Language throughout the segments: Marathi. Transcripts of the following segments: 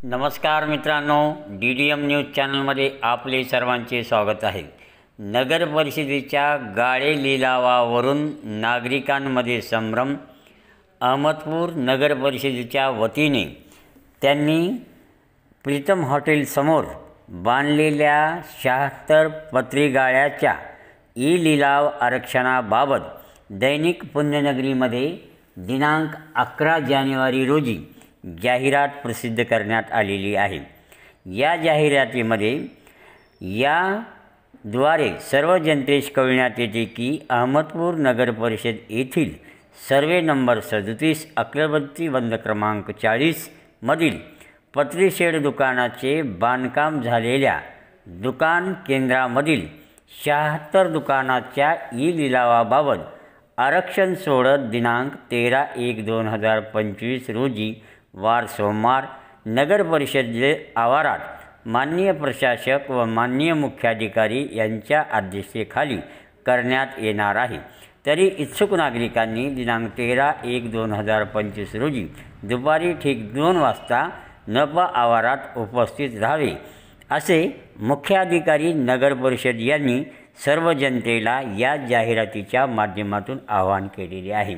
नमस्कार मित्रांनो, DDM न्यूज चॅनलमध्ये आपले सर्वांचे स्वागत आहे। नगर परिषदेच्या गाळे लिलावावरून नागरिकांमध्ये संभ्रम। अहमदपूर नगर परिषदेच्या वतीने त्यांनी प्रीतम हॉटेल समोर बांधलेल्या 76 पत्री गाळ्याच्या ई लिलाव आरक्षणाबाबत दैनिक पुण्यनगरीमध्ये दिनांक 11 जानेवारी रोजी जाहिरात प्रसिद्ध करण्यात आलेली आहे। या जाहिरातीमध्ये याद्वारे सर्व जनतेस कळविण्यात येते की अहमदपूर नगर परिषद येथील सर्वे नंबर 37 अकरबत्ती बंद क्रमांक 40 मधील पत्री शेड दुकानाचे बांधकाम झालेल्या दुकान केंद्रामधील 76 दुकानाच्या ई लिलावाबाबत आरक्षण सोडत दिनांक 13/1/2025 रोजी वार सोमवार नगर परिषद आवारात माननीय प्रशासक व माननीय मुख्याधिकारी यांच्या अध्यक्षतेखाली करण्यात येणार आहे। तरी इच्छुक नागरिकांनी दिनांक 13/1/2025 रोजी दुपारी ठीक 2 वाजता नपा आवारात उपस्थित राहावे असे मुख्याधिकारी नगर परिषद यांनी सर्व जनतेला या जाहिरातीच्या माध्यमातून आवाहन केलेले आहे।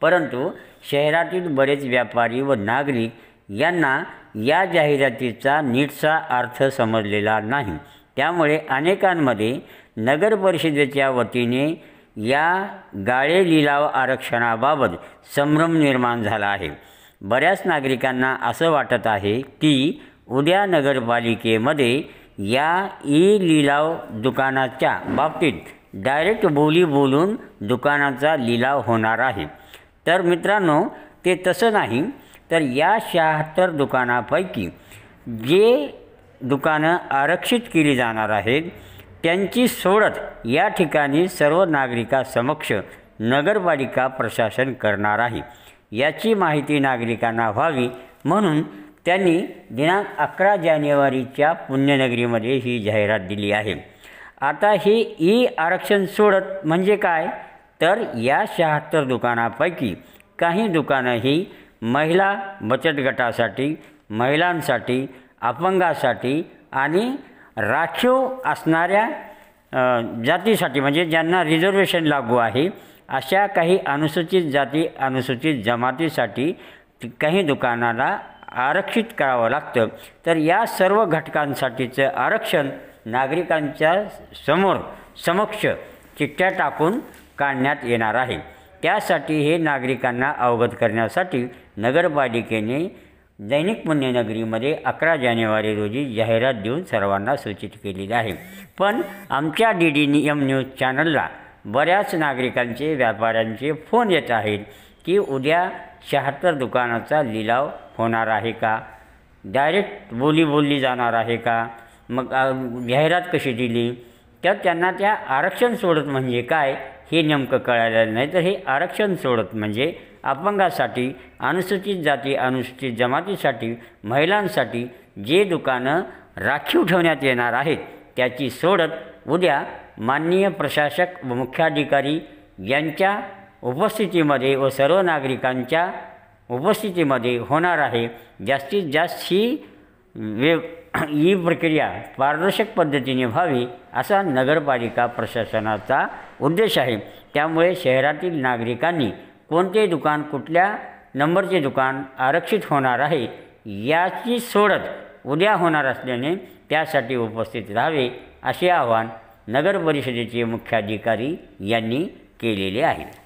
परंतु शहरातील बरेच व्यापारी व नागरिक यांना या जाहिरातीचा नीटसा अर्थ समजलेला नाही। त्यामुळे अनेकांमध्ये नगर परिषदेच्या वतीने या गाळे लिलाव आरक्षणाबाबत संभ्रम निर्माण झाला आहे। बऱ्याच नागरिकांना असं वाटत आहे की उद्या नगरपालिकेमध्ये या ई लिलाव दुकानाच्या बाबतीत डायरेक्ट बोलून दुकानाचा लिलाव होणार आहे। तर मित्रांनो, ते तसं नाही। तर या 76 दुकानापैकी जे दुकानं आरक्षित केली जाणार आहेत त्यांची सोडत या ठिकाणी सर्व नागरिकांसमक्ष नगरपालिका प्रशासन करणार आहे। याची माहिती नागरिकांना व्हावी म्हणून त्यांनी दिनांक 11 जानेवारीच्या पुण्यनगरीमध्ये ही जाहिरात दिली आहे। आता ही ई आरक्षण सोडत म्हणजे काय, तर या 76 दुकानापैकी काही दुकानं ही महिला बचत गटासाठी, महिलांसाठी, अपंगासाठी आणि राखीव असणाऱ्या जातीसाठी म्हणजे ज्यांना रिझर्वेशन लागू आहे अशा काही अनुसूचित जाती अनुसूचित जमातीसाठी काही दुकानाला आरक्षित करावं लागतं। तर या सर्व घटकांसाठीचं आरक्षण नागरिकांच्या समक्ष चिठ्ठ्या टाकून काढण्यात येणार आहे। त्यासाठी हे नागरिकांना अवगत करण्यासाठी नगरपालिकेने दैनिक पुण्यनगरीमध्ये 11 जानेवारी रोजी जाहिरात देऊन सर्वांना सूचित केलेली आहे। पण आमच्या DDM न्यूज चॅनलला बऱ्याच नागरिकांचे व्यापाऱ्यांचे फोन येत आहेत की उद्या 76 दुकानाचा लिलाव होणार आहे का, डायरेक्ट बोलली जाणार आहे का, मग जाहिरात कशी दिली, तर त्यांना त्या आरक्षण सोडत म्हणजे काय हे नेमकं कळालेलं नाही। तर हे आरक्षण सोडत म्हणजे अपंगासाठी, अनुसूचित जाती अनुसूचित जमातीसाठी, महिलांसाठी जे दुकानं राखीव ठेवण्यात येणार आहेत त्याची सोडत उद्या माननीय प्रशासक व मुख्याधिकारी यांच्या उपस्थितीमध्ये व सर्व नागरिकांच्या उपस्थितीमध्ये होणार आहे। जास्तीत जास्त ही प्रक्रिया पारदर्शक पद्धतीने व्हावी असा नगरपालिका प्रशासनाचा उद्देश आहे। त्यामुळे शहरातील नागरिकांनी कोणते दुकान कुठल्या नंबरचे दुकान आरक्षित होणार आहे याची सोडत उद्या होणार असल्याने त्यासाठी उपस्थित राहावे असे आवाहन नगर परिषदेचे मुख्याधिकारी यांनी केलेले आहे।